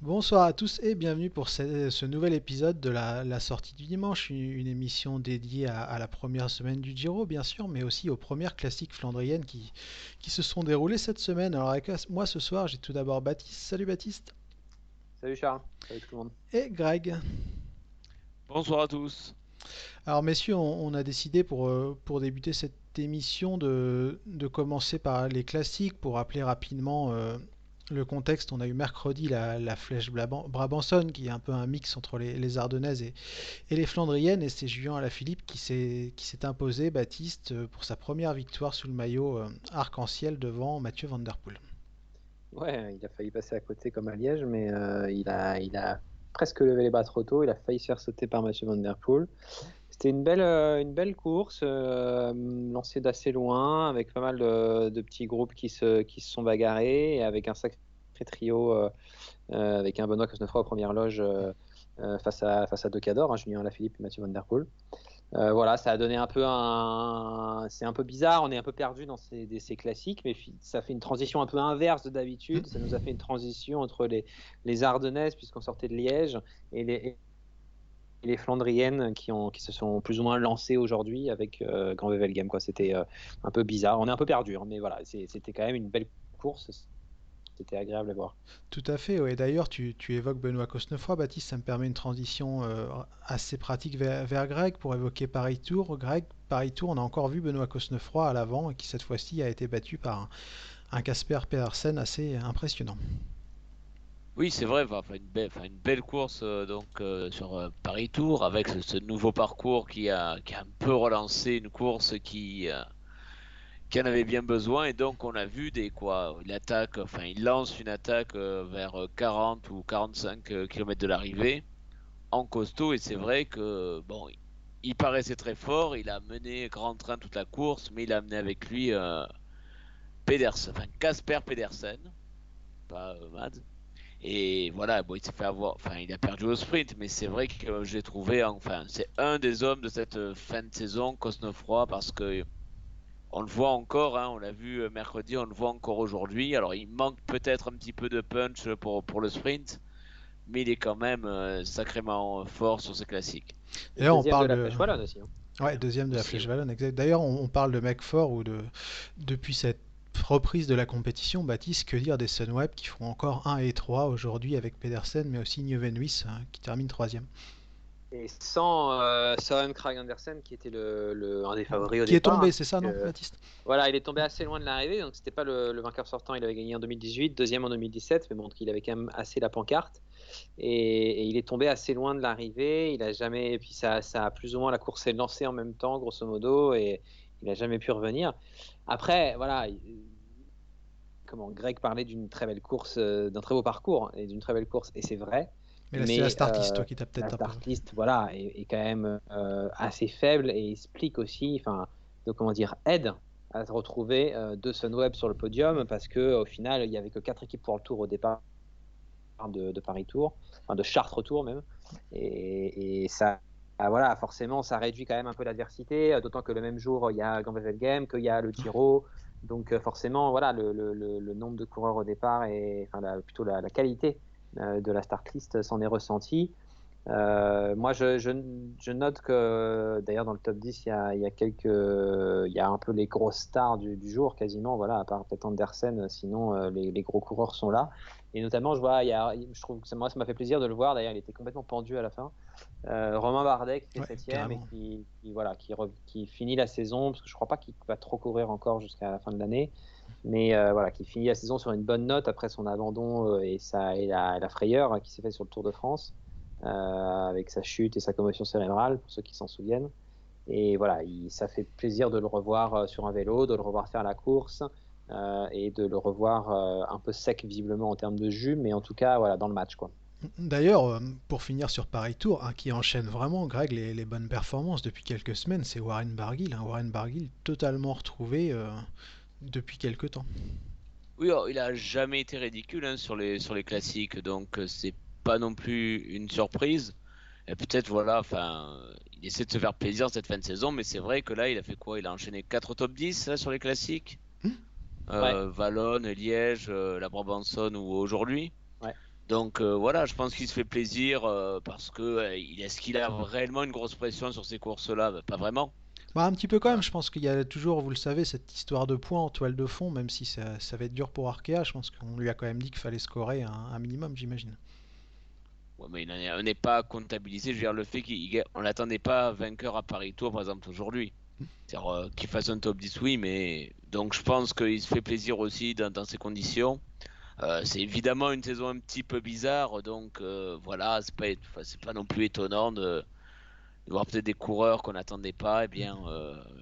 Bonsoir à tous et bienvenue pour ce nouvel épisode de la sortie du dimanche, une émission dédiée à la première semaine du Giro bien sûr, mais aussi aux premières classiques flandriennes qui se sont déroulées cette semaine. Alors avec moi ce soir j'ai tout d'abord Baptiste, salut Baptiste, Salut Charles, salut tout le monde. et Greg. Bonsoir à tous. Alors messieurs, on a décidé pour débuter cette émission de commencer par les classiques pour rappeler rapidement le contexte. On a eu mercredi la Flèche Brabançonne qui est un peu un mix entre les Ardennaises et les Flandriennes et c'est Julien Alaphilippe qui s'est imposé, Baptiste, pour sa première victoire sous le maillot arc-en-ciel devant Mathieu Van Der Poel. Ouais, il a failli passer à côté comme à Liège, mais il a presque levé les bras trop tôt. Il a failli se faire sauter par Mathieu Van Der Poel. C'était une belle course, lancée d'assez loin, avec pas mal de petits groupes qui se sont bagarrés, et avec un sacré trio, avec un Benoît Cosnefroy aux premières loges, face à deux cadors, hein, Julien Alaphilippe et Mathieu Van Der Poel. Voilà, ça a donné un peu c'est un peu bizarre, on est un peu perdu dans ces classiques, mais ça fait une transition un peu inverse de d'habitude. Ça nous a fait une transition entre les Ardennaises, puisqu'on sortait de Liège, et les Flandriennes qui se sont plus ou moins lancées aujourd'hui avec Grand Wevelgem, quoi. C'était un peu bizarre, on est un peu perdu, hein, mais voilà, c'était quand même une belle course, c'était agréable à voir. Tout à fait, oui. D'ailleurs, tu évoques Benoît Cosnefroy, Baptiste, ça me permet une transition assez pratique vers Greg pour évoquer Paris-Tour. Greg, Paris-Tour, on a encore vu Benoît Cosnefroy à l'avant et qui cette fois-ci a été battu par un Casper Pedersen assez impressionnant. Oui, c'est vrai, une belle course sur Paris Tour avec ce nouveau parcours qui a un peu relancé une course qui en avait bien besoin et donc on a vu il lance une attaque vers 40 ou 45 km de l'arrivée en costaud et c'est vrai que bon, il paraissait très fort, il a mené grand train toute la course, mais il a amené avec lui Casper Pedersen, pas Mads. Et voilà, bon, il s'est fait avoir, enfin, il a perdu au sprint, mais c'est vrai que j'ai trouvé, enfin, c'est un des hommes de cette fin de saison, Cosnefroy, parce que on le voit encore, hein, on l'a vu mercredi, on le voit encore aujourd'hui. Alors, il manque peut-être un petit peu de punch pour le sprint, mais il est quand même sacrément fort sur ses classiques. Et D'ailleurs, on deuxième de parle la de... Flèche Wallonne aussi, hein. Ouais, deuxième de la Aussi, Flèche ouais. Wallonne, exact. D'ailleurs, on parle de mecs forts ou de... Depuis cette reprise de la compétition, Baptiste, que dire des Sunweb qui font encore un et 3 aujourd'hui avec Pedersen, mais aussi Nieuwenhuis qui termine troisième. Et sans Søren Kragh Andersen, qui était un des favoris au Qui est départ, hein, tombé, c'est ça, non, Baptiste? voilà, il est tombé assez loin de l'arrivée, donc c'était pas le vainqueur sortant. Il avait gagné en 2018, deuxième en 2017, mais bon, il avait quand même assez la pancarte. Et il est tombé assez loin de l'arrivée. Il a jamais, et puis ça a plus ou moins, la course s'est lancée en même temps, grosso modo, et il a jamais pu revenir. Après, voilà, comment Greg parlait d'une très belle course, d'un très beau parcours et d'une très belle course, et c'est vrai. Mais là, c'est la Mais start list, toi, qui t'a la peut-être un peu... start list, voilà, est quand même assez faible, et explique aussi, enfin, de comment dire, aide à se retrouver de Sunweb sur le podium, parce que au final, il y avait que quatre équipes pour le Tour au départ de Paris Tour, enfin de Chartres Tour même, et ça, voilà, forcément, ça réduit quand même un peu l'adversité, d'autant que le même jour, il y a Gambardella Game, qu'il y a le Giro, donc forcément, voilà, le nombre de coureurs au départ, et enfin, plutôt la qualité de la start list s'en est ressentie. Moi, je note que d'ailleurs dans le top 10, il y a un peu les grosses stars du jour quasiment, voilà, à part peut-être Andersen, sinon les gros coureurs sont là. Et notamment, je trouve que moi, ça m'a fait plaisir de le voir. D'ailleurs, il était complètement pendu à la fin. Romain Bardet qui fait Ouais, septième et carrément. voilà, qui finit la saison, parce que je crois pas qu'il va trop courir encore jusqu'à la fin de l'année, mais voilà, qui finit la saison sur une bonne note après son abandon et la frayeur qui s'est fait sur le Tour de France, avec sa chute et sa commotion cérébrale, pour ceux qui s'en souviennent. Et voilà, ça fait plaisir de le revoir sur un vélo, de le revoir faire la course, et de le revoir un peu sec visiblement en termes de jus, mais en tout cas, voilà, dans le match, quoi. D'ailleurs, pour finir sur Paris Tour, qui enchaîne vraiment, Greg, les bonnes performances depuis quelques semaines, c'est Warren Barguil. Warren Barguil totalement retrouvé depuis quelques temps. Oui, alors, il a jamais été ridicule hein, sur les classiques, donc c'est pas non plus une surprise. Et peut-être, voilà, enfin, il essaie de se faire plaisir cette fin de saison, mais c'est vrai que là, il a fait quoi? Il a enchaîné 4 top 10 là, sur les classiques. Hmm. Ouais, Wallonne, Liège, la Brabançonne ou aujourd'hui. ouais. Donc voilà, je pense qu'il se fait plaisir parce que est-ce qu'il a réellement une grosse pression sur ces courses-là? Ben, pas vraiment. Bah, un petit peu quand Euh, même, je pense qu'il y a toujours, vous le savez, cette histoire de points en toile de fond, même si ça va être dur pour Arkea, je pense qu'on lui a quand même dit qu'il fallait scorer un minimum, j'imagine. ouais, mais on n'est pas comptabilisé. Je veux dire, le fait qu'on n'attendait pas vainqueur à Paris Tour, par exemple, aujourd'hui. C'est-à-dire qu'il fasse un top 10, oui, mais donc je pense qu'il se fait plaisir aussi dans ces conditions. C'est évidemment une saison un petit peu bizarre, donc voilà, enfin, c'est pas non plus étonnant de voir peut-être des coureurs qu'on n'attendait pas, et bien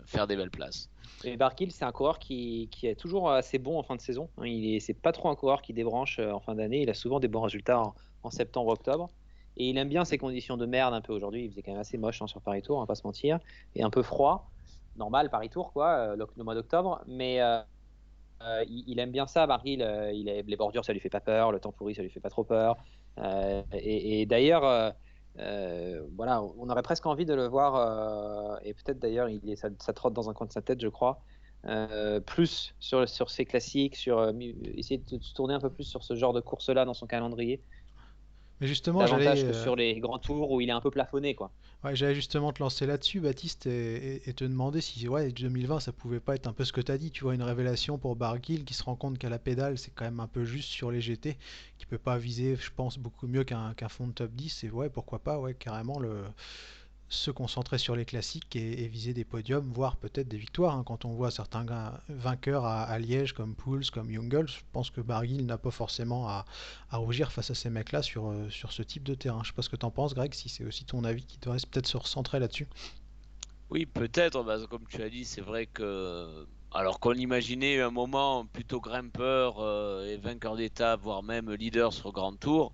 faire des belles places. Et Barguil, c'est un coureur qui est toujours assez bon en fin de saison. Hein. C'est pas trop un coureur qui débranche en fin d'année. Il a souvent des bons résultats en septembre, octobre. Et il aime bien ces conditions de merde un peu aujourd'hui. Il faisait quand même assez moche, hein, sur Paris Tour, on va pas se mentir. Et un peu froid. Normal, Paris Tour, quoi, le mois d'octobre. Mais il aime bien ça, Barguil. Les bordures, ça lui fait pas peur. Le temps pourri, ça lui fait pas trop peur. Et d'ailleurs, voilà, on aurait presque envie de le voir, et peut-être d'ailleurs, ça trotte dans un coin de sa tête, je crois, plus sur ses classiques, essayer de se tourner un peu plus sur ce genre de course-là dans son calendrier, Mais justement, davantage que sur les grands tours où il est un peu plafonné, quoi. ouais, j'allais justement te lancer là-dessus, Baptiste, et te demander si ouais, 2020, ça pouvait pas être un peu ce que tu as dit, tu vois, une révélation pour Barguil qui se rend compte qu'à la pédale, c'est quand même un peu juste sur les GT, qui peut pas viser, je pense, beaucoup mieux qu'un fond de top 10, et ouais, pourquoi pas, ouais, carrément se concentrer sur les classiques et viser des podiums, voire peut-être des victoires, hein. Quand on voit certains vainqueurs à Liège comme Pouls, comme Jungels, je pense que Barguil n'a pas forcément à rougir face à ces mecs-là sur ce type de terrain. Je sais pas ce que t'en penses, Greg, si c'est aussi ton avis qui devrait peut-être se recentrer là-dessus. Oui, peut-être, bah, comme tu as dit, c'est vrai que alors qu'on imaginait un moment plutôt grimpeur et vainqueur d'étape, voire même leader sur Grand Tour,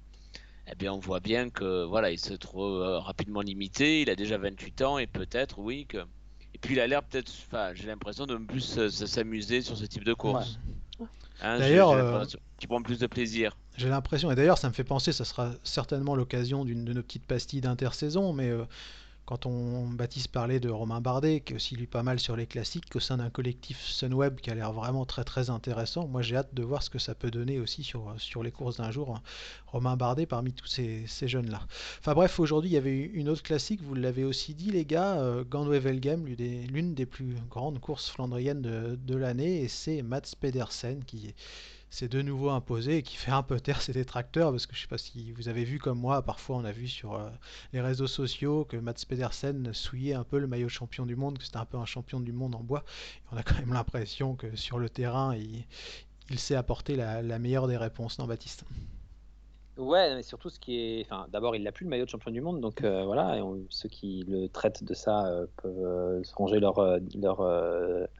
eh bien on voit bien que voilà, il se trouve rapidement limité, il a déjà 28 ans et peut-être oui que et puis il a l'air peut-être enfin, j'ai l'impression de plus s'amuser sur ce type de Ouais. course. Hein, D'ailleurs, j'ai l'impression qu'il prend plus de plaisir. j'ai l'impression, et d'ailleurs ça me fait penser, ça sera certainement l'occasion d'une de nos petites pastilles d'intersaison, mais quand on Baptiste parlait de Romain Bardet, qui est aussi lui pas mal sur les classiques, au sein d'un collectif Sunweb qui a l'air vraiment très très intéressant. Moi j'ai hâte de voir ce que ça peut donner aussi sur les courses d'un jour, hein. Romain Bardet parmi tous ces jeunes-là. Enfin bref, aujourd'hui il y avait une autre classique, vous l'avez aussi dit les gars, Gand-Wevelgem, l'une des plus grandes courses flandriennes de l'année, et c'est Mats Pedersen qui s'est de nouveau imposé et qui fait un peu taire ses détracteurs parce que je sais pas si vous avez vu comme moi, parfois on a vu sur les réseaux sociaux que Mats Pedersen souillait un peu le maillot champion du monde, que c'était un peu un champion du monde en bois. Et on a quand même l'impression que sur le terrain, il sait apporter la meilleure des réponses, non Baptiste? Ouais, mais surtout ce qui est, enfin, d'abord il n'a plus le maillot de champion du monde, donc voilà, ceux qui le traitent de ça peuvent se ranger leur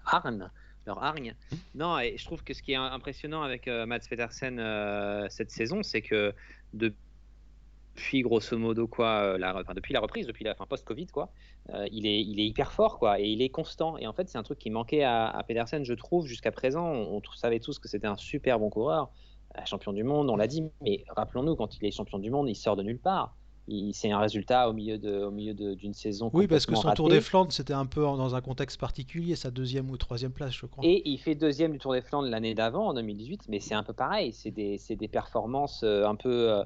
hargne. Non, et je trouve que ce qui est impressionnant avec Mats Pedersen cette saison, c'est que depuis grosso modo quoi, enfin, depuis la reprise, depuis la fin post-Covid quoi, il est hyper fort quoi, et il est constant. Et en fait, c'est un truc qui manquait à Pedersen, je trouve, jusqu'à présent. On savait tous que c'était un super bon coureur, champion du monde, on l'a dit. Mais rappelons-nous, quand il est champion du monde, il sort de nulle part. C'est un résultat d'une saison Oui, parce que complètement son Tour des ratée. Flandres, c'était un peu dans un contexte particulier, sa deuxième ou troisième place, je crois. Et il fait deuxième du Tour des Flandres l'année d'avant, en 2018. Mais c'est un peu pareil. C'est des performances un peu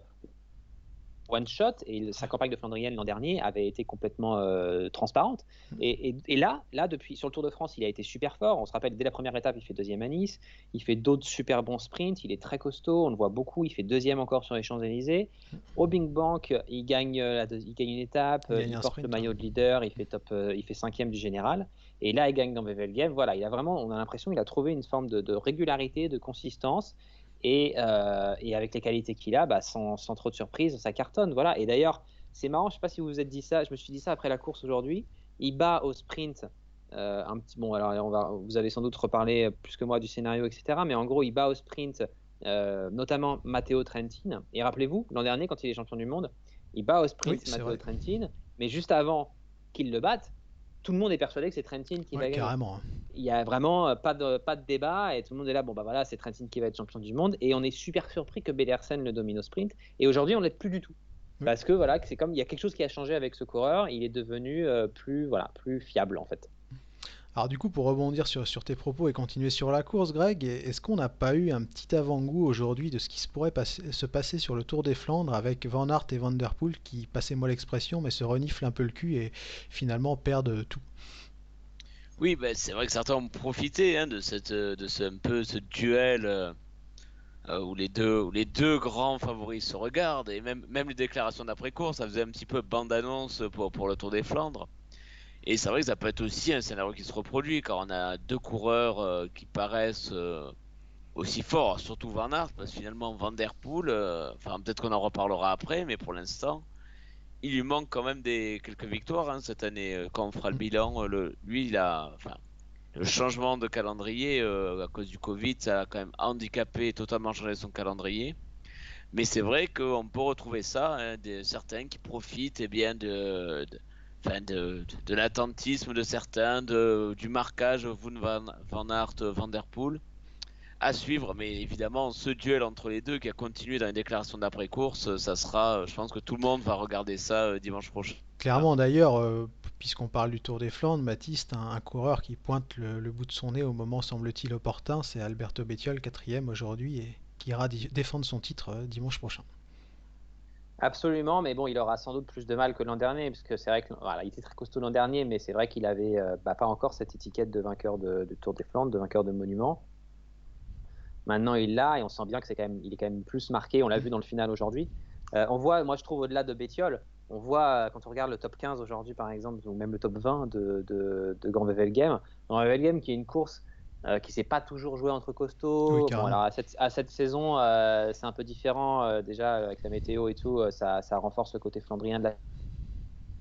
one shot, et sa campagne de Flandrienne l'an dernier avait été complètement transparente. Et là, depuis sur le Tour de France, il a été super fort. On se rappelle, dès la première étape, il fait deuxième à Nice. Il fait d'autres super bons sprints. Il est très costaud. On le voit beaucoup. Il fait deuxième encore sur les Champs-Élysées. Au Bing Bank, il gagne une étape. Il gagne Il un porte le sprint, hein. maillot de leader. Il fait cinquième du général. Et là, il gagne dans Wevelgem. Voilà, on a l'impression qu'il a trouvé une forme de régularité, de consistance. Et avec les qualités qu'il a, bah, sans trop de surprise, ça cartonne. Voilà. Et d'ailleurs, c'est marrant, je ne sais pas si vous vous êtes dit ça, je me suis dit ça après la course aujourd'hui. Il bat au sprint un petit. Bon, alors vous allez sans doute reparler plus que moi du scénario, etc. Mais en gros, il bat au sprint notamment Matteo Trentin. Et rappelez-vous, l'an dernier, quand il est champion du monde, il bat au Oui, sprint c'est Matteo vrai. Trentin. Mais juste avant qu'il le batte, tout le monde est persuadé que c'est Trentin qui Ouais, va gagner. carrément, hein. Il y a vraiment pas de débat, et tout le monde est là. Bon, bah voilà, c'est Trentin qui va être champion du monde. Et on est super surpris que Pedersen le domine au sprint. Et aujourd'hui, on l'est plus du tout. Oui. Parce que voilà, c'est comme il y a quelque chose qui a changé avec ce coureur. Il est devenu plus fiable en fait. Alors du coup, pour rebondir sur tes propos et continuer sur la course, Greg, est-ce qu'on n'a pas eu un petit avant-goût aujourd'hui de ce qui se pourrait se passer sur le Tour des Flandres avec Van Aert et Van Der Poel qui, passez-moi l'expression, mais se reniflent un peu le cul et finalement perdent tout. Oui, ben, c'est vrai que certains ont profité hein, de ce un peu ce duel où les deux grands favoris se regardent et même les déclarations d'après-course, ça faisait un petit peu bande-annonce pour le Tour des Flandres. Et c'est vrai que ça peut être aussi un scénario qui se reproduit quand on a deux coureurs qui paraissent aussi forts, surtout Van Aert, parce que finalement Van Der Poel, enfin peut-être qu'on en reparlera après, mais pour l'instant, il lui manque quand même quelques victoires hein, cette année. Quand on fera le bilan, lui, enfin, le changement de calendrier à cause du Covid, ça a quand même handicapé et totalement changé son calendrier. Mais c'est vrai qu'on peut retrouver ça, hein, certains qui profitent eh bien, enfin, de l'attentisme de certains, du marquage Van Aert, Van Der Poel à suivre. Mais évidemment, ce duel entre les deux qui a continué dans les déclarations d'après-course, ça sera, je pense que tout le monde va regarder ça dimanche prochain. Clairement d'ailleurs, puisqu'on parle du Tour des Flandres, Baptiste, un coureur qui pointe le bout de son nez au moment semble-t-il opportun, c'est Alberto Bettiol, quatrième aujourd'hui, et qui ira défendre son titre dimanche prochain. Absolument, mais bon, il aura sans doute plus de mal que l'an dernier, parce que c'est vrai que voilà, il était très costaud l'an dernier, mais c'est vrai qu'il avait pas encore cette étiquette de vainqueur de Tour des Flandres, de vainqueur de monument. Maintenant, il l'a et on sent bien que il est quand même plus marqué. On l'a vu dans le final aujourd'hui. On voit, moi je trouve au-delà de Bettiol, on voit quand on regarde le top 15 aujourd'hui par exemple, ou même le top 20 de Grand Wevelgem, Grand Wevelgem qui est une course qui s'est pas toujours jouée entre Oui, costauds. Bon, carrément. alors à cette saison, c'est un peu différent déjà avec la météo et tout, ça renforce le côté flandrien de la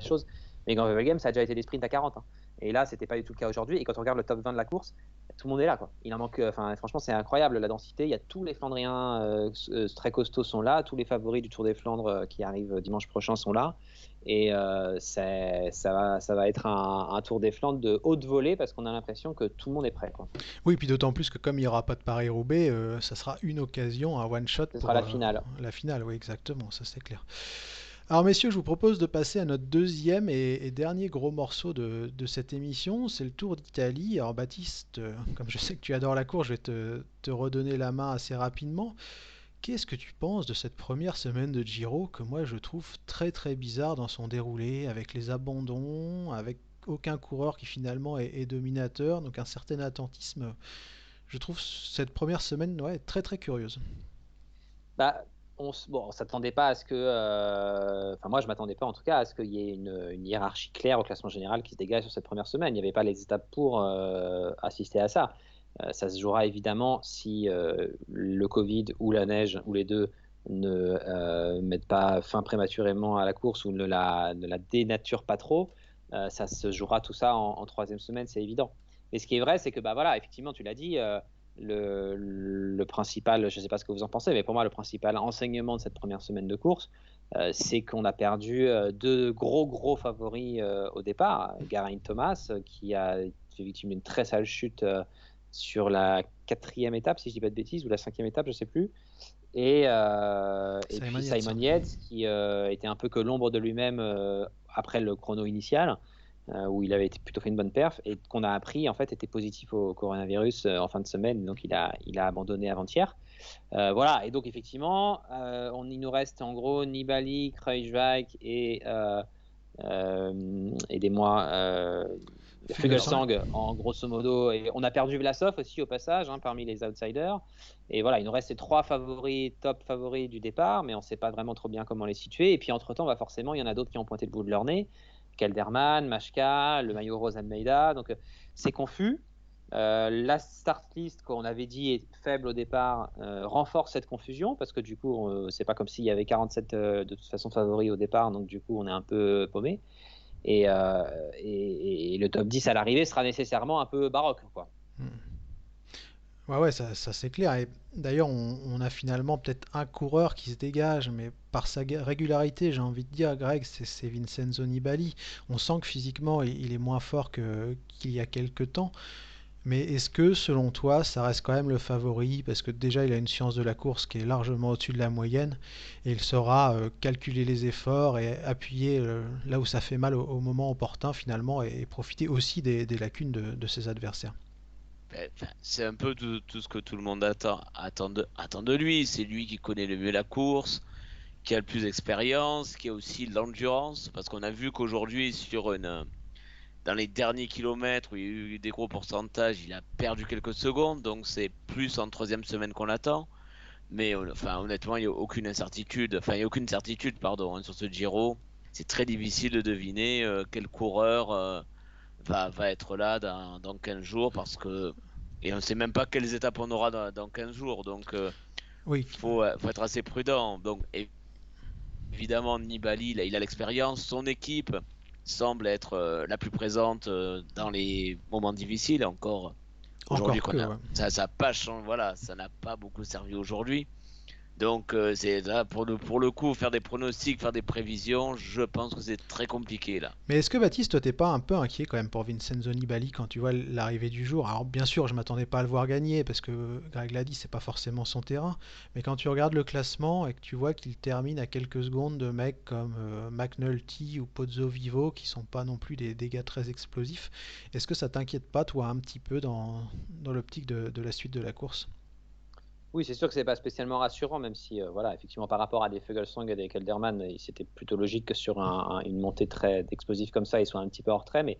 chose. Mais Grand Wevelgem, ça a déjà été des sprints à 40. Hein. Et là, c'était pas du tout le cas aujourd'hui. Et quand on regarde le top 20 de la course, tout le monde est là. Quoi. Il en manque. Enfin, franchement, c'est incroyable la densité. Il y a tous les Flandriens très costauds sont là. Tous les favoris du Tour des Flandres qui arrivent dimanche prochain sont là. Et ça va être un Tour des Flandres de haute volée parce qu'on a l'impression que tout le monde est prêt. Quoi. Oui, puis d'autant plus que comme il n'y aura pas de Paris-Roubaix, ça sera une occasion, un one-shot Ce sera pour la finale. la finale, oui, exactement, ça c'est clair. Alors messieurs, je vous propose de passer à notre deuxième et dernier gros morceau de cette émission, c'est le Tour d'Italie. Alors Baptiste, comme je sais que tu adores la course, je vais te redonner la main assez rapidement. Qu'est-ce que tu penses de cette première semaine de Giro que moi je trouve très très bizarre dans son déroulé, avec les abandons, avec aucun coureur qui finalement est dominateur, donc un certain attentisme. Je trouve cette première semaine ouais, très très curieuse. Bah, on s'attendait pas à ce que. Enfin, moi, je m'attendais pas en tout cas à ce qu'il y ait une hiérarchie claire au classement général qui se dégage sur cette première semaine. Il n'y avait pas les étapes pour assister à ça. Ça se jouera évidemment si le Covid ou la neige ou les deux ne mettent pas fin prématurément à la course ou ne la dénaturent pas trop. Ça se jouera tout ça en troisième semaine, c'est évident. Mais ce qui est vrai, c'est que bah voilà, effectivement, tu l'as dit. Le principal, je ne sais pas ce que vous en pensez, mais pour moi, le principal enseignement de cette première semaine de course, c'est qu'on a perdu deux gros favoris au départ. Geraint Thomas, qui a été victime d'une très sale chute sur la quatrième étape, si je ne dis pas de bêtises, ou la cinquième étape, je ne sais plus. Et Simon puis Yates. Simon Yates, qui était un peu que l'ombre de lui-même après le chrono initial, où il avait plutôt fait une bonne perf, et qu'on a appris en fait était positif au coronavirus en fin de semaine, donc il a abandonné avant-hier. Voilà, et donc effectivement, il nous reste en gros Nibali, Kruijswijk et aidez-moi, Fugelsang. Fugelsang en grosso modo. Et on a perdu Vlasov aussi au passage hein, parmi les outsiders. Et voilà, il nous reste ces trois favoris, top favoris du départ, mais on ne sait pas vraiment trop bien comment les situer. Et puis entre-temps, bah forcément, il y en a d'autres qui ont pointé le bout de leur nez. Kelderman, Machka, le maillot rose Almeida. Donc c'est confus. La start list qu'on avait dit est faible au départ renforce cette confusion parce que du coup c'est pas comme s'il y avait 47 de toute façon favoris au départ donc du coup on est un peu paumé et le top 10 à l'arrivée sera nécessairement un peu baroque quoi. Hmm. Ouais, ouais, ça c'est clair. Et d'ailleurs, on a finalement peut-être un coureur qui se dégage, mais par sa régularité, j'ai envie de dire, Greg, c'est Vincenzo Nibali. On sent que physiquement, il est moins fort qu'il y a quelques temps. Mais est-ce que, selon toi, ça reste quand même le favori? Parce que déjà, il a une science de la course qui est largement au-dessus de la moyenne et il saura calculer les efforts et appuyer là où ça fait mal au moment opportun finalement et profiter aussi des lacunes de ses adversaires. Enfin, c'est un peu tout ce que tout le monde attend de lui. C'est lui qui connaît le mieux la course, qui a le plus d'expérience, qui a aussi l'endurance. Parce qu'on a vu qu'aujourd'hui, dans les derniers kilomètres où il y a eu des gros pourcentages, il a perdu quelques secondes. Donc c'est plus en troisième semaine qu'on l'attend. Mais enfin, honnêtement, il n'y a aucune incertitude. Enfin, il n'y a aucune certitude, pardon, hein, sur ce Giro. C'est très difficile de deviner quel coureur va être là dans 15 jours parce que. Et on ne sait même pas quelles étapes on aura dans 15 jours. Donc, Oui, faut être assez prudent. Donc, évidemment, Nibali, il a l'expérience. Son équipe semble être la plus présente dans les moments difficiles. Encore aujourd'hui, encore que, ouais. ça a pas changé. Voilà, ça n'a pas beaucoup servi aujourd'hui. Donc, c'est là, pour le coup, faire des pronostics, faire des prévisions, je pense que c'est très compliqué là. Mais est-ce que Baptiste, toi, t'es pas un peu inquiet quand même pour Vincenzo Nibali quand tu vois l'arrivée du jour? Alors bien sûr, je m'attendais pas à le voir gagner parce que Greg l'a dit, c'est pas forcément son terrain. Mais quand tu regardes le classement et que tu vois qu'il termine à quelques secondes de mecs comme McNulty ou Pozzo Vivo qui sont pas non plus des gars très explosifs, est-ce que ça t'inquiète pas toi un petit peu dans l'optique de la suite de la course? Oui, c'est sûr que c'est pas spécialement rassurant, même si, voilà, effectivement, par rapport à des Fuglsang et des Kelderman, c'était plutôt logique que sur une montée très explosive comme ça, ils soient un petit peu hors trait. Mais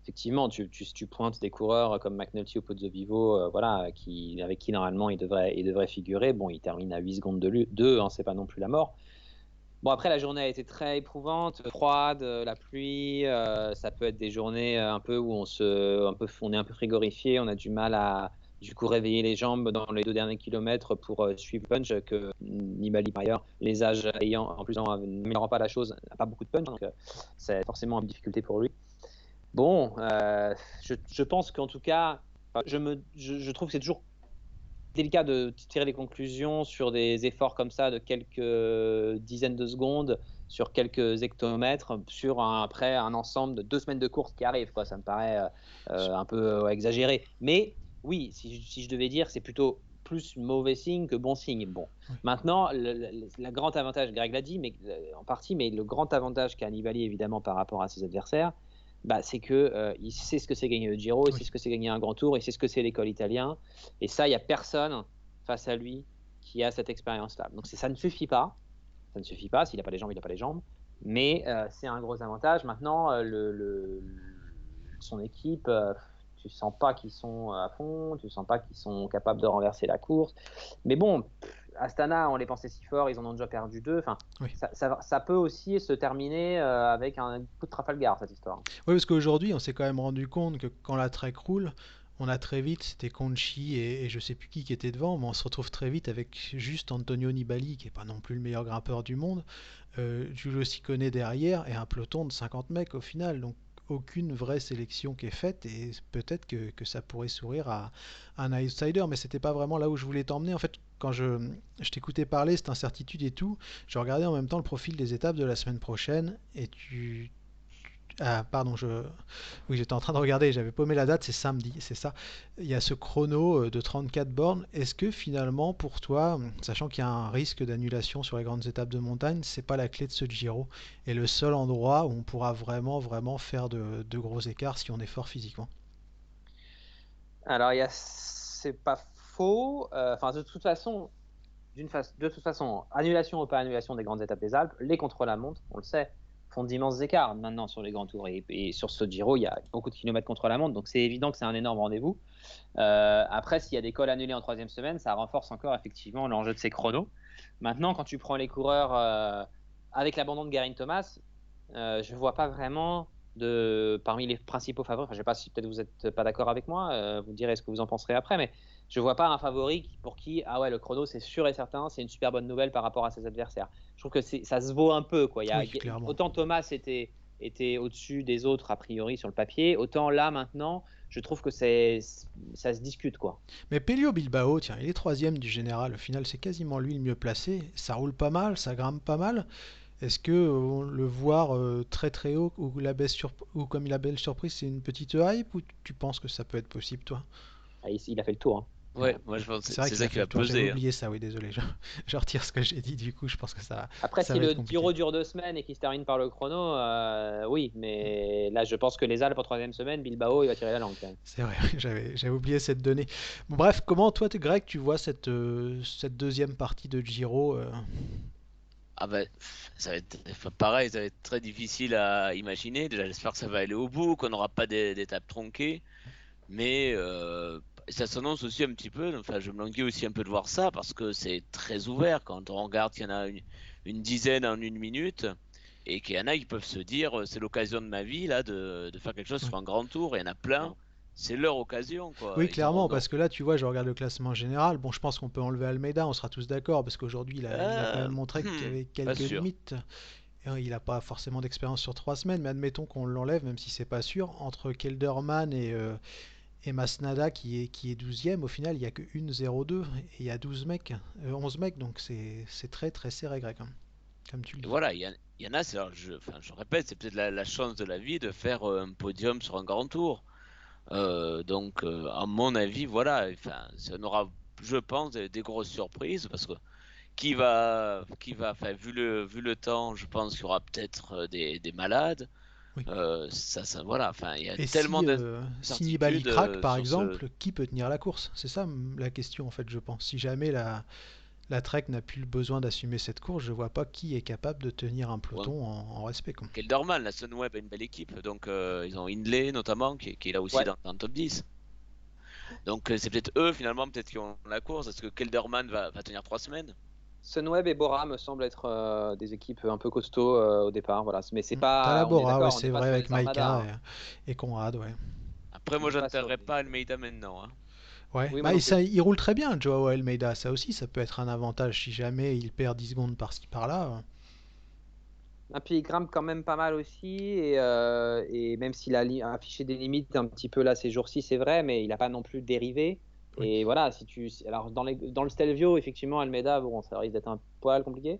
effectivement, tu pointes des coureurs comme McNulty ou Pozzovivo, voilà, avec qui normalement il devrait figurer. Bon, il termine à 8 secondes d'eux, hein, c'est pas non plus la mort. Bon, après, la journée a été très éprouvante, froide, la pluie. Ça peut être des journées un peu où on est un peu frigorifié, on a du mal à du coup réveiller les jambes dans les 2 derniers kilomètres pour suivre punch. Que Nibali, par ailleurs, les âges ayant en plus n'améliorant pas la chose, n'a pas beaucoup de punch, donc c'est forcément une difficulté pour lui. Bon, je pense qu'en tout cas, enfin, je trouve que c'est toujours délicat de tirer les conclusions sur des efforts comme ça de quelques dizaines de secondes, sur quelques hectomètres, après un ensemble de 2 semaines de course qui arrivent, quoi. Ça me paraît un peu exagéré. Mais oui, si je devais dire, c'est plutôt plus mauvais signe que bon signe. Bon, Oui. maintenant, le grand avantage, Greg l'a dit, mais en partie, mais le grand avantage qu'a Nibali évidemment par rapport à ses adversaires, bah, c'est que il sait ce que c'est gagner le Giro, il sait Oui. ce que c'est gagner un grand tour, il sait ce que c'est l'école italien. Et ça, il n'y a personne face à lui qui a cette expérience-là. Donc ça ne suffit pas. Ça ne suffit pas. S'il n'a pas les jambes, il n'a pas les jambes. Mais c'est un gros avantage. Maintenant, son équipe, tu ne sens pas qu'ils sont à fond, tu ne sens pas qu'ils sont capables de renverser la course. Mais bon, Astana, on les pensait si fort, ils en ont déjà perdu 2. Enfin, Oui. ça peut aussi se terminer avec un coup de Trafalgar, cette histoire. Oui, parce qu'aujourd'hui, on s'est quand même rendu compte que quand la trek roule, on a très vite, c'était Conchi et je sais plus qui était devant, mais on se retrouve très vite avec juste Antonio Nibali, qui est pas non plus le meilleur grimpeur du monde, Giulio Ciccone derrière et un peloton de 50 mecs au final. Donc aucune vraie sélection qui est faite et peut-être que ça pourrait sourire à un outsider, mais c'était pas vraiment là où je voulais t'emmener. En fait, quand je t'écoutais parler, cette incertitude et tout, je regardais en même temps le profil des étapes de la semaine prochaine et ah, pardon, oui, j'étais en train de regarder, j'avais paumé la date, c'est samedi, c'est ça. Il y a ce chrono de 34 bornes. Est-ce que finalement, pour toi, sachant qu'il y a un risque d'annulation sur les grandes étapes de montagne, c'est pas la clé de ce Giro et le seul endroit où on pourra vraiment faire de gros écarts si on est fort physiquement? Alors, c'est pas faux. Enfin, de toute façon, annulation ou pas annulation des grandes étapes des Alpes, les contre-la-montre, on le sait, font d'immenses écarts maintenant sur les grands tours. Et sur ce Giro, il y a beaucoup de kilomètres contre-la-montre, donc c'est évident que c'est un énorme rendez-vous. Après, s'il y a des cols annulés en troisième semaine, ça renforce encore effectivement l'enjeu de ces chronos. Maintenant, quand tu prends les coureurs avec l'abandon de Geraint Thomas, je ne vois pas vraiment parmi les principaux favoris. Enfin, je ne sais pas si peut-être vous n'êtes pas d'accord avec moi, vous direz ce que vous en penserez après, mais je ne vois pas un favori pour qui, ah ouais, le chrono, c'est sûr et certain, c'est une super bonne nouvelle par rapport à ses adversaires. Je trouve que ça se vaut un peu, quoi. Oui, clairement. Autant Thomas était au-dessus des autres, a priori, sur le papier, autant là, maintenant, je trouve que ça se discute, quoi. Mais Pelio Bilbao, tiens, il est troisième du général. Au final, c'est quasiment lui le mieux placé. Ça roule pas mal, ça grimpe pas mal. Est-ce que le voir très très haut ou, ou comme la belle surprise, c'est une petite hype ou tu penses que ça peut être possible, toi? Il a fait le tour, hein. Ouais, moi je pense que C'est vrai c'est qu'il ça a qui fait le va tour. J'avais peser, hein. oublié ça, oui, désolé. Je retire ce que j'ai dit. Du coup, je pense que Après, ça si va être le compliqué. Giro dure 2 semaines et qu'il se termine par le chrono, oui, mais là, je pense que les Alpes en troisième semaine, Bilbao, il va tirer la langue quand même. C'est vrai, j'avais oublié cette donnée. Bon, bref, comment toi, Greg, tu vois cette deuxième partie de Giro Ah bah, ça va être enfin, pareil, ça va être très difficile à imaginer. Déjà, j'espère que ça va aller au bout, qu'on n'aura pas d'étapes tronquées. Mais ça s'annonce aussi un petit peu. Enfin, je me languis aussi un peu de voir ça parce que c'est très ouvert quand on regarde qu'il y en a une dizaine en une minute et qu'il y en a qui peuvent se dire c'est l'occasion de ma vie là de faire quelque chose Ouais. sur un grand tour. Et il y en a plein, c'est leur occasion quoi. Oui, Ils auront clairement, non. parce que là, tu vois, je regarde le classement général. Bon, je pense qu'on peut enlever Almeida, on sera tous d'accord, parce qu'aujourd'hui, il a quand même montré qu'il y avait Pas quelques sûr. limites. Et il n'a pas forcément d'expérience sur 3 semaines, mais admettons qu'on l'enlève, même si c'est pas sûr. Entre Kelderman et Masnada, qui est 12e, au final, il n'y a que 1-0-2, et il y a 12 mecs, 11 mecs, donc c'est très très serré, Greg, hein, comme tu le Et dis. voilà, il y en a, enfin, je répète, c'est peut-être la chance de la vie de faire un podium sur un grand tour. Donc, à mon avis, voilà, enfin, on aura, je pense, des grosses surprises parce que enfin, vu le temps, je pense qu'il y aura peut-être des malades. Oui. Voilà, enfin, il y a Et tellement si Nibali d'incertitudes craque, par sur ce. exemple, qui peut tenir la course? C'est ça la question, en fait, je pense. Si jamais la Trek n'a plus le besoin d'assumer cette course, je vois pas qui est capable de tenir un Bon, peloton en respect, quoi. Kelderman, la Sunweb a une belle équipe, donc ils ont Hindley notamment qui est là aussi Ouais. dans le top 10. Donc c'est peut-être eux finalement, peut-être qui ont la course. Est-ce que Kelderman va tenir 3 semaines? Sunweb et Bora me semblent être des équipes un peu costauds au départ, voilà. Mais c'est T'as la pas, on est Bora, ouais, d'accord, on c'est n'est pas vrai, sur avec des armadas, Maika hein. et Conrad, ouais. Après, On moi, n'est je ne pas sur paierais des. pas Almeida maintenant, hein. Ouais, Oui, moi bah, non plus. il roule très bien, Joao Almeida. Ça aussi, ça peut être un avantage si jamais il perd 10 secondes par-ci par-là. Et puis il grimpe quand même pas mal aussi, et même s'il a affiché des limites un petit peu là ces jours-ci, c'est vrai, mais il n'a pas non plus dérivé. Oui. Et voilà, alors dans le Stelvio, effectivement, Almeida, bon, ça risque d'être un poil compliqué.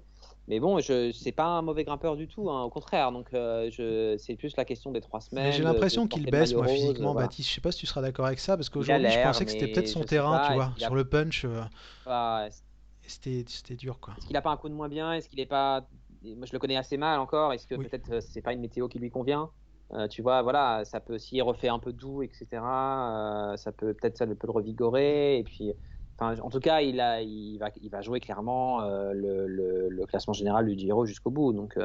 Mais bon, c'est pas un mauvais grimpeur du tout, hein, au contraire. Donc c'est plus la question des trois Mais j'ai semaines, de l'impression qu'il porter le baisse, maillot moi, rose, physiquement, voilà. Baptiste. Je sais pas si tu seras d'accord avec ça, parce Il a qu'aujourd'hui, je l'air, pensais que c'était peut-être mais son je sais terrain, tu pas. vois. Sur le punch, Pas, et c'était dur, quoi. est-ce qu'il a pas un coup de moins bien? Est-ce qu'il est pas. Moi, je le connais assez mal encore. Est-ce que Oui. peut-être c'est pas une météo qui lui convient? Tu vois, voilà, ça peut aussi refait un peu doux, etc. Ça peut peut-être ça peut le revigorer. Et puis, enfin, en tout cas, il va jouer clairement le classement général du Giro jusqu'au bout. Donc,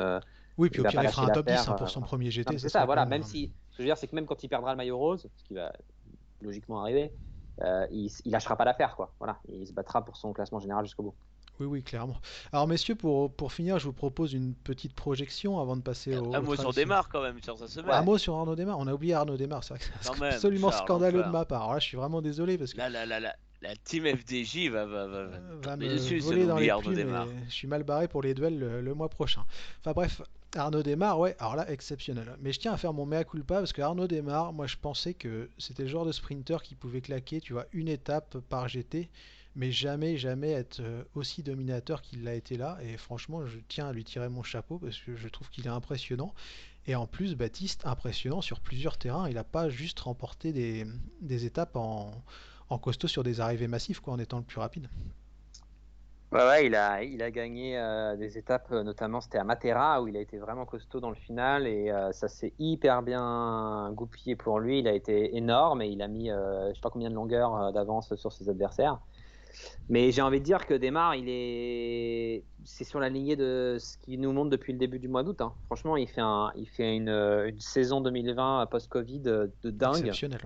Oui, puis il au va pire, pas il fera lâcher un top 10 l'affaire. hein, pour son Voilà. premier Non, GT, mais ça c'est ça, sera quand voilà. même. Même si, ce que je veux dire, c'est que même quand il perdra le maillot rose, ce qui va logiquement arriver, il lâchera pas l'affaire, quoi. Voilà, il se battra pour son classement général jusqu'au bout. Oui, oui, clairement. Alors, messieurs, pour finir, je vous propose une petite projection avant de passer Un au mot sur traditionnel. Desmar quand même, sur sa Un Ouais. semaine. mot sur Arnaud Démarre. On a oublié Arnaud Démarre, c'est vrai que Quand c'est même, absolument Charles, scandaleux de enfin. ma part. Alors là, je suis vraiment désolé parce que La team FDJ va nous va tomber me dessus si on voler dans oublie les Arnaud plumes et Desmar. je suis mal barré pour les duels le mois prochain. Enfin bref, Arnaud Démarre, ouais, alors là, exceptionnel. Mais je tiens à faire mon mea culpa parce que Arnaud Démarre, moi je pensais que c'était le genre de sprinter qui pouvait claquer, tu vois, une étape par GT, mais jamais, jamais être aussi dominateur qu'il l'a été là. Et franchement, je tiens à lui tirer mon chapeau parce que je trouve qu'il est impressionnant. Et en plus, Baptiste, impressionnant sur plusieurs terrains. Il n'a pas juste remporté des étapes en costaud sur des arrivées massives, quoi, en étant le plus rapide. Ouais, ouais, il a gagné des étapes, notamment c'était à Matera où il a été vraiment costaud dans le final et ça s'est hyper bien goupillé pour lui. Il a été énorme et il a mis je sais pas combien de longueurs d'avance sur ses adversaires. Mais j'ai envie de dire que Desmar, c'est sur la lignée de ce qu'il nous montre depuis le début du mois d'août, hein. Franchement, il fait une saison 2020 post-Covid de dingue. Exceptionnel.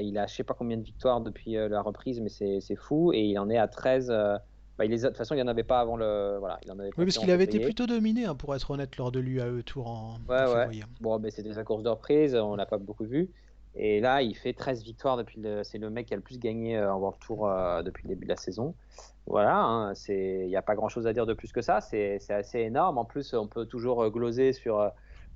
Il a je sais pas combien de victoires depuis la reprise, mais c'est fou. Et il en est à 13. Bah, de toute façon, il n'y en avait pas avant le. Voilà, il en avait Oui, pas parce fait en qu'il avait été février. plutôt dominé, hein, pour être honnête, lors de l'UAE Tour en Ouais, ouais. février. Bon, mais c'était sa course de reprise, on l'a pas beaucoup vu. Et là, il fait 13 victoires C'est le mec qui a le plus gagné en World Tour depuis le début de la saison. Voilà, hein, il n'y a pas grand-chose à dire de plus que ça. C'est assez énorme. En plus, on peut toujours gloser sur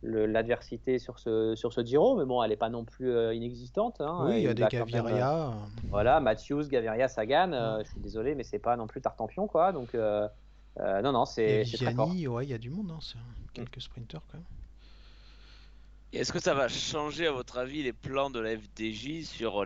l'adversité sur ce Giro, mais bon, elle n'est pas non plus inexistante, hein. Oui, il y a Il des va quand même. Gaviria. Voilà, Matthews, Gaviria, Sagan, Ouais. je suis désolé, mais c'est pas non plus Tartampion, quoi. Donc, non, non, Il y a c'est très fort. Viviani, ouais, il y a du monde, hein, c'est Mm. quelques sprinters quand même. Et est-ce que ça va changer, à votre avis, les plans de la FDJ sur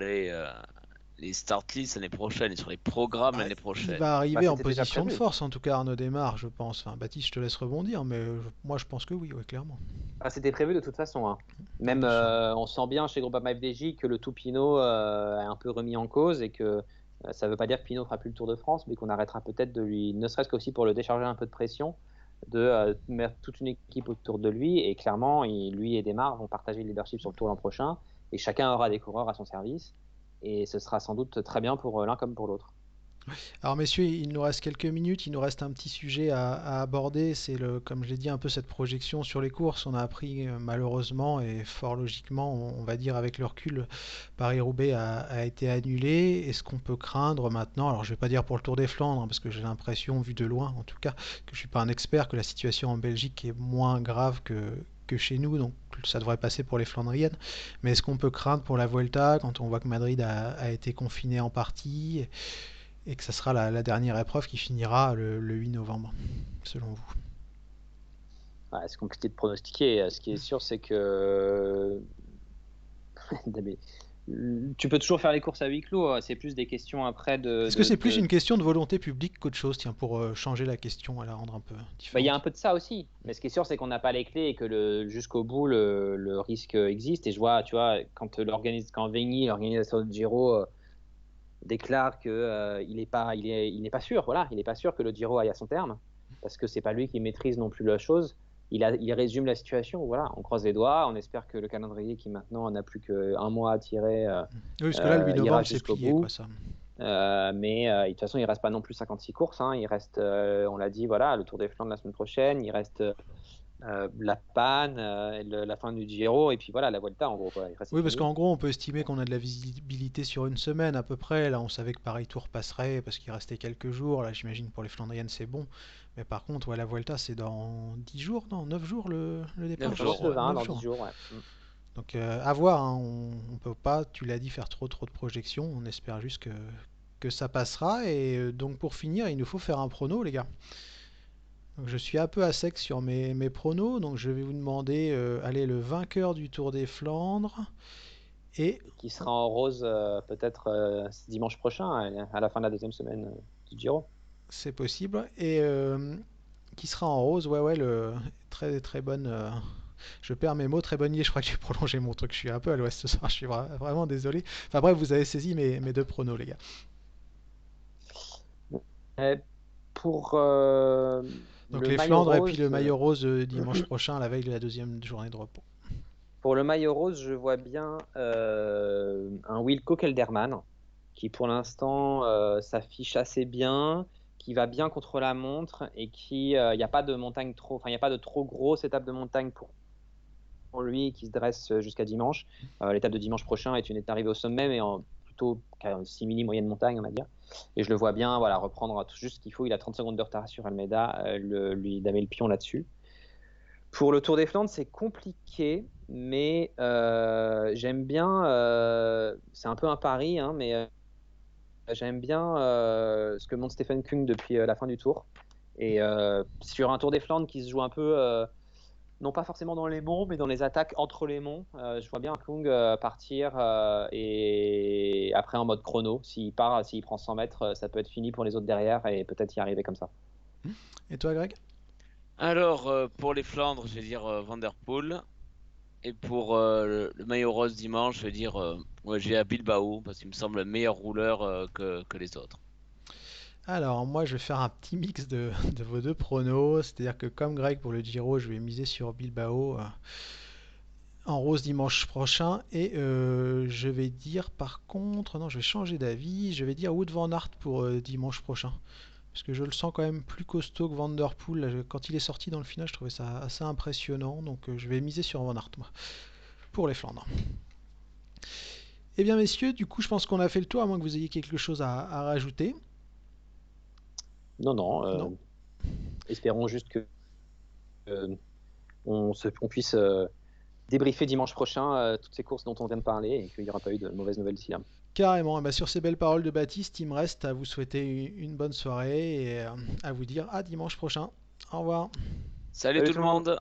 les start lists l'année prochaine et sur les programmes Bah, l'année il prochaine. va Bah, arriver en c'était déjà position de prévu. force, en tout cas Arnaud Démarre, je pense. Enfin, Baptiste, je te laisse rebondir, mais moi je pense que oui, ouais, clairement. Ah, c'était prévu de toute façon, hein. Ah, Même bien sûr. on sent bien chez Groupama FDJ que le tout Pinot est un peu remis en cause et que ça ne veut pas dire que Pinot fera plus le Tour de France, mais qu'on arrêtera peut-être de lui, ne serait-ce qu'aussi pour le décharger un peu de pression, de mettre toute une équipe autour de lui. Et clairement, lui et Desmar vont partager le leadership sur le Tour l'an prochain et chacun aura des coureurs à son service. Et ce sera sans doute très bien pour l'un comme pour l'autre. Alors messieurs, il nous reste quelques minutes, il nous reste un petit sujet à aborder, c'est comme je l'ai dit, un peu cette projection sur les courses. On a appris malheureusement et fort logiquement, on va dire avec le recul, Paris-Roubaix a été annulé. Est-ce qu'on peut craindre maintenant, alors je ne vais pas dire pour le Tour des Flandres, hein, parce que j'ai l'impression, vu de loin en tout cas, que je ne suis pas un expert, que la situation en Belgique est moins grave que chez nous, donc ça devrait passer pour les Flandriennes. Mais est-ce qu'on peut craindre pour la Vuelta quand on voit que Madrid a été confiné en partie? Et que ça sera la dernière épreuve qui finira le 8 novembre, selon vous. Ouais, c'est compliqué de pronostiquer. Ce qui est sûr, c'est que tu peux toujours faire les courses à huis clos. C'est plus des questions après Est-ce que c'est plus une question de volonté publique qu'autre chose, tiens, pour changer la question et la rendre un peu Bah, il y a un différente? peu de ça aussi. Mais ce qui est sûr, c'est qu'on n'a pas les clés et que jusqu'au bout, le risque existe. Et je vois, tu vois, quand Vegny, l'organisation de Giro, déclare que il n'est pas sûr. Voilà, il n'est pas sûr que le Giro aille à son terme parce que c'est pas lui qui maîtrise non plus la chose. Il résume la situation. Voilà, on croise les doigts, on espère que le calendrier qui maintenant n'a plus qu'un mois à tirer Oui, parce que là, le 8 ira novembre, c'est jusqu'au plié, quoi, bout. ça. Mais de toute façon, il reste pas non plus 56 courses, hein. Il reste, on l'a dit, voilà, le Tour des Flandres la semaine prochaine. Il reste la panne, la fin du Giro, et puis voilà, la Vuelta, en gros, quoi. Et après, c'est Oui, parce fini. qu'en gros, on peut estimer qu'on a de la visibilité sur une semaine à peu près. Là, on savait que Paris-Tour passerait parce qu'il restait quelques jours. Là, j'imagine pour les Flandriennes, c'est bon. Mais par contre, ouais, la Vuelta, c'est dans 10 jours, non, 9 jours le 9 départ, Ça je commence jours, le ouais. crois. 20 9 dans 10 jours. jours, ouais. Donc à voir, hein, on peut pas, tu l'as dit, faire trop de projections. On espère juste que ça passera. Et donc pour finir, il nous faut faire un prono, les gars. Donc, je suis un peu à sec sur mes pronos. Donc je vais vous demander, allez, le vainqueur du Tour des Flandres. Et Qui sera en rose peut-être dimanche prochain, à la fin de la deuxième semaine du Giro. c'est possible. Et qui sera en rose, ouais, ouais, très très bonne. Je perds mes mots, très bonne idée. Je crois que j'ai prolongé mon truc. Je suis un peu à l'ouest ce soir. Je suis vraiment désolé. Enfin bref, vous avez saisi mes deux pronos, les gars. Et pour Donc le les maillot Flandres et puis rose, le maillot rose dimanche prochain, à la veille de la deuxième journée de repos. pour le maillot rose, je vois bien un Wilco Kelderman qui pour l'instant s'affiche assez bien, qui va bien contre la montre et qui il n'y a pas de montagne trop, enfin il n'y a pas de trop grosse étape de montagne pour lui qui se dresse jusqu'à dimanche. L'étape de dimanche prochain est une étape arrivée au sommet, mais plutôt simili moyenne montagne, on va dire. Et je le vois bien, voilà, reprendre tout juste ce qu'il faut. Il a 30 secondes de retard sur Almeida, lui damer le pion là-dessus. Pour le Tour des Flandres, c'est compliqué, mais j'aime bien. C'est un peu un pari, hein, mais j'aime bien ce que montre Stephen Kung depuis la fin du Tour. Et sur un Tour des Flandres qui se joue un peu, non pas forcément dans les monts, mais dans les attaques entre les monts, je vois bien Kung partir et après en mode chrono. S'il prend 100 mètres, ça peut être fini pour les autres derrière et peut-être y arriver comme ça. Et toi, Greg? Alors, pour les Flandres, je vais dire Van der Poel. Et pour le maillot rose dimanche, je vais dire ouais, j'ai à Bilbao parce qu'il me semble le meilleur rouleur que les autres. Alors, moi, je vais faire un petit mix de vos deux pronos. C'est-à-dire que, comme Greg pour le Giro, je vais miser sur Bilbao en rose dimanche prochain. Et je vais dire, par contre, non, je vais changer d'avis. Je vais dire Wout van Aert pour dimanche prochain. Parce que je le sens quand même plus costaud que Van Der Poel. Là, quand il est sorti dans le final, je trouvais ça assez impressionnant. Donc, je vais miser sur Van Aert, moi, pour les Flandres. Eh bien, messieurs, du coup, je pense qu'on a fait le tour, à moins que vous ayez quelque chose à rajouter. Non, non. Non? Espérons juste que on puisse débriefer dimanche prochain toutes ces courses dont on vient de parler et qu'il n'y aura pas eu de mauvaises nouvelles d'ici là. Carrément. Et bah, sur ces belles paroles de Baptiste, il me reste à vous souhaiter une bonne soirée et à vous dire à dimanche prochain. Au revoir. Salut Salut tout tout le le monde! monde!